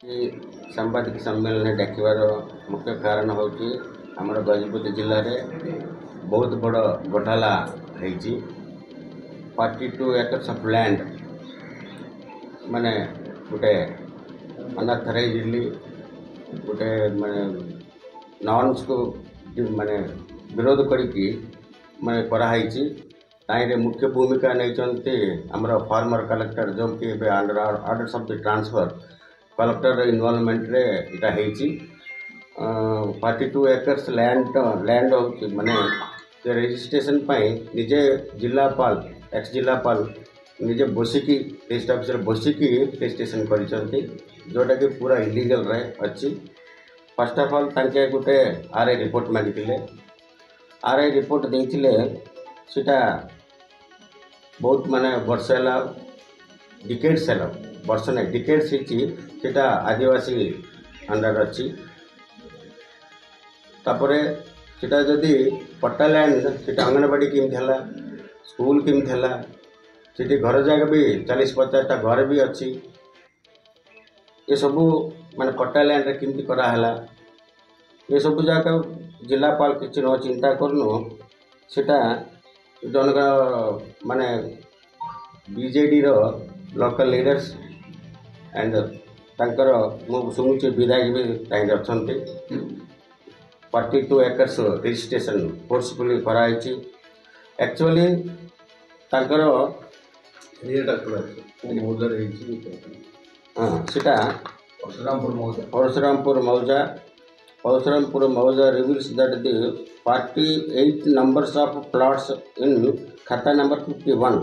ये सांबादिक सम्मेलन डाकिबार मुख्य कारण हूँ आमर गजपति जिले में बहुत बड़ घोटाला होती 42 एकर्स ऑफ लैंड माने गोटे अनऑथराइज्डली गोटे माने नॉर्म्स को माने विरोध करिकी माने कराई ताइरे मुख्य भूमिका नहीं आमर फार्मर कलेक्टर जो कि under orders of the transfer collector involvement रे इटा हेची 42 एकर्स लैंड माने रजिस्ट्रेशन पाई निजे जिलापाल एक्स जिलापाल निजे बसिकी टेस्ट ऑफिसर बसिकी रजिस्ट्रेशन करिसंती जोटा कि पूरा इलीगल रे अछि। First of all तांके Gute RI report मागिथिले RI report देइथिले सेटा बहुत माने वर्ष है डिकेड्स है वर्ष नहीं डिकेड्स सेटा आदिवासी अंडर अच्छी तापरे सेटा जदि पट्टा लैंड सेटा अंगनवाड़ी केमती है स्कूल केमती है सेठी घर जाक भी 40-50 घर भी अच्छी ये सबू माने पट्टा लैंड केमती कराला ये सबू जाक जिलापाल किसी न चिंता करनु सेटा जनक माने बीजेडी रो लोकल लीडर्स एंड तांकर मु सुमुचे विधायक भी ताइन अछंती 42 एकर्स रजिस्ट्रेशन फोर्सफुली कराई एक्चुअली तांकर ये डॉक्टर मौजा रही हां सेटा परशुरामपुर मौजा reveals that the 48 numbers of plots in खाता नंबर 51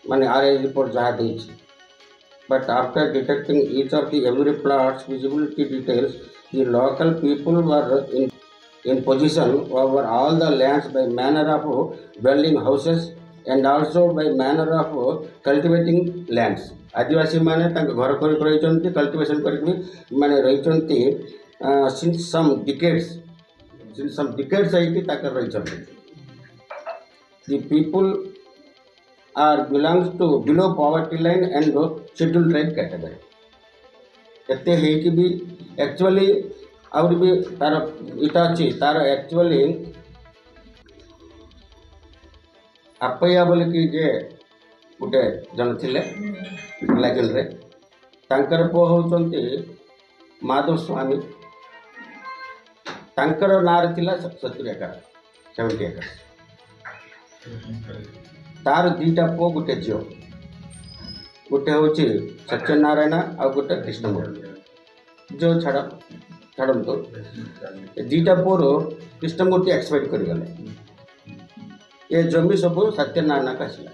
माने आरआई रिपोर्ट जहाँ देछि but after detecting each of the every plot's visibility details the local people were in possession over all the lands by manner of building houses and also by manner of cultivating lands आदिवासी माने तांक घर कर रही cultivation करके माने रही since some decades आईकी ताक रही the people are belongs to below poverty line and scheduled tribe category एते है कि भी एक्चुअली आउर भी तार इटा अछि तार एक्चुअली आपया बोले कि जे गुटे जन थिले लागल रे तांकर पो होचंती माधव स्वामी तांकर नार थिला 70 एकड़ 70 एकड़ तार दीटा पो गुटे झियो गुटे होची सत्यनारायण आ गुटे कृष्णमूर्ति जो छाड़म तो दीटा पोर कृष्णमूर्ति एक्सपायर कर गले ये जमी सब सत्यनारायण का आसला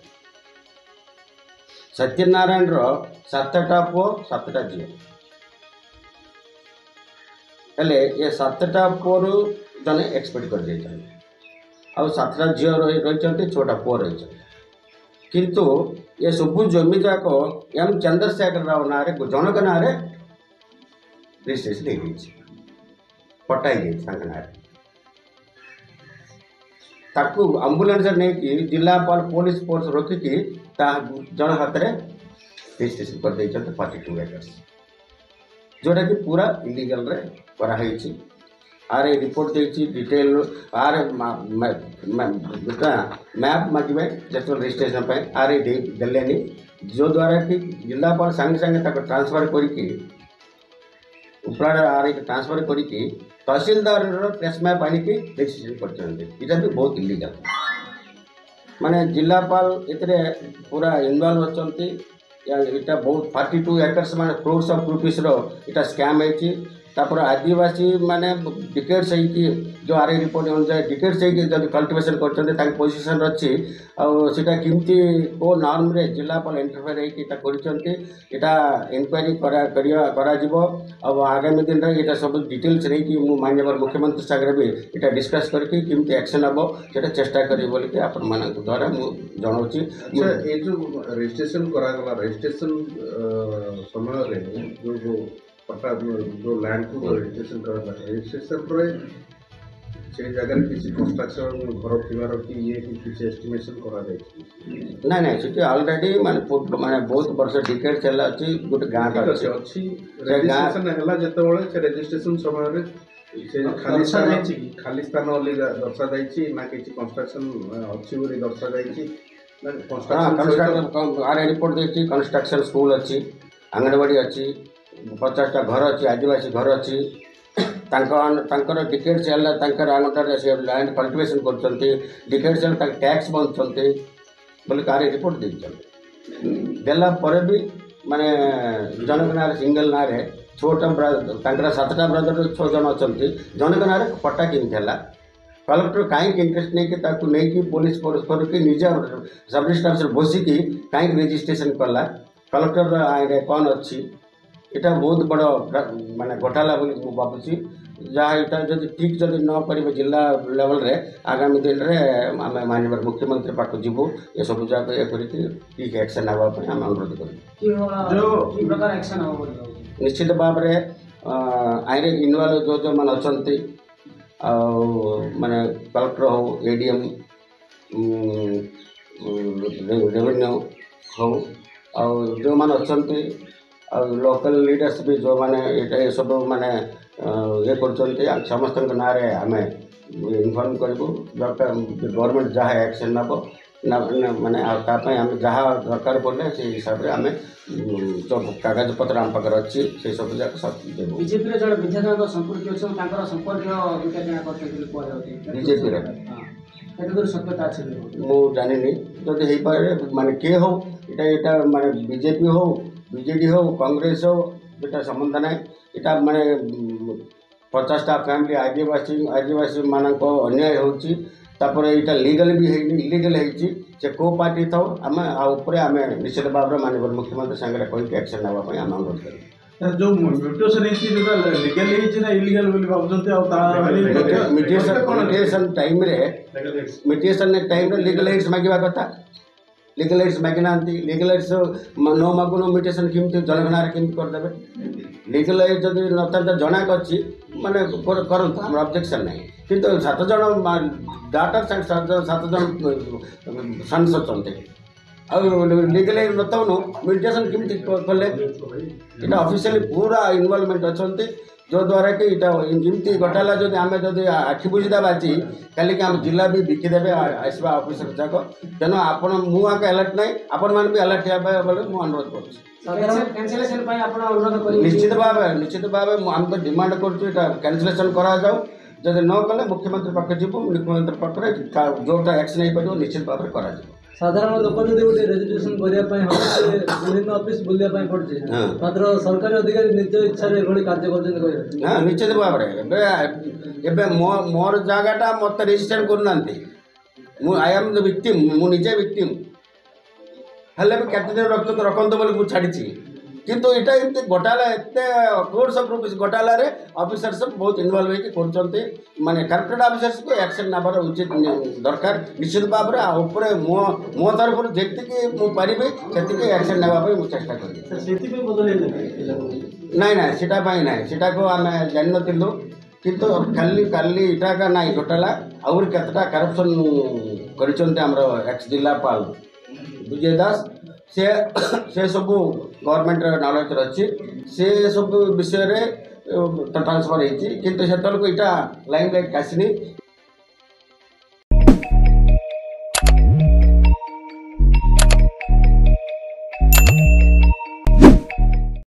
सत्यनारायण रो 7टा पो 7टा झियो हेले ये 7टा पोर जने एक्सपायर कर जाय आ 7टा झियो रही 6टा पो रही किंतु ये सबू जमी जाक एम चंद्रशेखर राव ना जनक ना रजिस्ट्रेशन पटाई ताकू आंबुलांस नहीं कि जिलापाल पुलिस फोर्स रोकिकी जन हाथ में रजिस्ट्रेशन कर 42 एकर्स जोटा कि पूरा इलीगल रे कराई आर रिपोर्ट देती डिटेल आर मैप मागे जस्ट रजिस्ट्रेशन पे आर देलेनी जो द्वारा कि जिलापाल संगे संगे ट्रांसफर करके उपराड़ आर ट्रांसफर करके तहसीलदार प्रेस मैप आनिकी रजिस्ट्रेशन कर भी बहुत इलीगल माने जिलापाल इतने पूरा इनवॉल्व अच्छी इटा बहुत 42 एकर्स माने क्रोर्स ऑफ रुपीस रो इटा स्कैम है तापर आदिवासी माने डिकेड्स है जो आर रिपोर्ट अनुसार डिकेड्स है जब कल्टिवेशन कर पोजिशन अच्छी आटा केमती को नॉर्म रे जिलापाल इंटरफेयर होता इनक्वारी आगामी दिन में यहाँ सब डिटेल्स रही माननीय मुख्यमंत्री सागर भी यहाँ डिस्कस करके केमती एक्शन हम से चेष्टा करी बोलिकी आपण मान द्वारा मुझे जनाऊँगी ये जो रजिस्ट्रेशन करागला रजिस्ट्रेशन समय जो पट्टा जो लैंड को रजिस्ट्रेशन कराला रजिस्ट्रेशन से जगह किसी कंस्ट्रक्शन घर थिबार कि ये किसी एस्टिमेशन करा जायछि ना ना सीटी ऑलरेडी माने बहुत वर्ष डिकेड चला अछि गोटे गाँ का ठीक अछि रजिस्ट्रेशन हला जेतेबेले से रजिस्ट्रेशन समय रे से खाली स्थान ओली दर्शा जायछि ना किसी कंस्ट्रक्शन अछि बोली दर्शा जायछि ना हाँ कंस्ट्रक्शन आर रिपोर्ट देखिए कंस्ट्रक्शन स्कूल अच्छी आंगनवाड़ी अच्छी 50टा घर अच्छी आदिवासी घर अच्छी डिकेड चलला आंगनवाड़ी से लैंड कल्टिवेशन करते डिकेड चल टैक्स बंधुंट बोले कार रिपोर्ट देला भी माने जनक ना सिंगल ना छोटा 7टा ब्रदर 6 जन अच्छा जनक ना पट्टा किन कलेक्टर कहीं इंटरेस्ट नहीं कि पुलिस फोर्स करके निजे सब रजिस्ट्रार बसिकी कहीं रजिस्ट्रेशन कला कलेक्टर आईन कौन अच्छी इटा बहुत बड़ माने घोटाला बोली मु भावुची जहाँ यहाँ जब ठीक जब न कर जिला लेवल रे आगामी दिन में आम माननीय मुख्यमंत्री पाक जीवु ये सब जगह ये करके ठीक एक्शन नापी आम अनुरोध कर निश्चित भाव में आईन इनवल्व जो मैंने अच्छा माने कलेक्टर हो एडीएम रेवेन्यू हो जो मैंने अच्छा लोकल लीडर्स भी जो मैंने ये सब माने ये कर समस्त ना आम इनफर्म करूँ गवर्नमेंट जहाँ एक्शन नब माने आम जहाँ दरकार पड़े से हिसाब से आम जो कागज पत्र आम पाखे अच्छी से सब जाक सब देव बीजेपी जो विधायक संपर्क संपर्क बीजेपी सत्यता अच्छे मुझे जानी जदि हो पारे माने किए हो इटा माने बीजेपी हो बीजेडी हो कांग्रेस हो इटा संबंध ना इटा माने 50टा फैमिली आदिवासी मानक अन्याय होची तापर इटा लीगल भी है इलीगल है से को पार्टी था आम आम निश्चित भाव में माननीय मुख्यमंत्री सागर कहीकि एक्शन नापी आम अनुरोध करें जो म्यूटेशन लीगल ना illegal mediation time mediation time legal aids मांगा कथा लीगल एड्स मागिना लीगल एड्स न मागुन मिटिएशन केमती जनगणना केमती करदे लीगल एड जब न जनाक अच्छी माने करंतु आम ऑब्जेक्शन नहीं किंतु 7 जन डाटा 7 जन सन्स अच्छा लीगल एड नतौनु मिटिएशन केमती कले इटा ऑफिशियली पूरा इनवॉल्वमेंट अच्छा जो द्वारा कि जमी घटाला जब आम जब आखि बुझीदा बाची कल कि आम जिला भी बिकिदेवे आसवा ऑफिसर जाक तेणु आपण मुझे अलर्ट ना आपण मैंने भी अलर्ट हाँ बोले मुझे अनुरोध कर निश्चित भाव आम तो डिमांड कैंसलेशन करा जाऊ जब न कले मुख्यमंत्री पाखे जीवु मुख्यमंत्री पाखे जोटा एक्शन हो पार निश्चित भाव में करा साधारण लोक जो गोटे रेजिस्ट्रेशन करने विभिन्न ऑफिस बुलाया पड़े मात्र सरकारी अधिकारी निज इच्छा कार्य कर हाँ निश्चित भाव में मोर जगटा मत रेजिस्ट्रेशन करना आई एम द विक्टिम मुझे विक्टिम हेल्ले भी केते दिन रखते बोली मुझे छाड़ी किंतु इटा एमती घोटाला एत कोर्स ऑफ घोटाला रे ऑफिसर सब बहुत इनवॉल्व होती माने करेक्टेड ऑफिसर्स को एक्शन नाबार उचित दरकार निश्चित भाव में मो तरफ जी पारि से एक्शन नापी मुझे चेष्टा करी ना सीटा को आम जान नु किंतु खाली इटाका ना घोटाला आउर केतटा करप्शन कर एक्स जिलापाल विजय दास से सब गवर्नमेंट नॉलेज अच्छी से सब विषय ट्रांसफर होती किंतु से इटा लाइम लाइट आसनी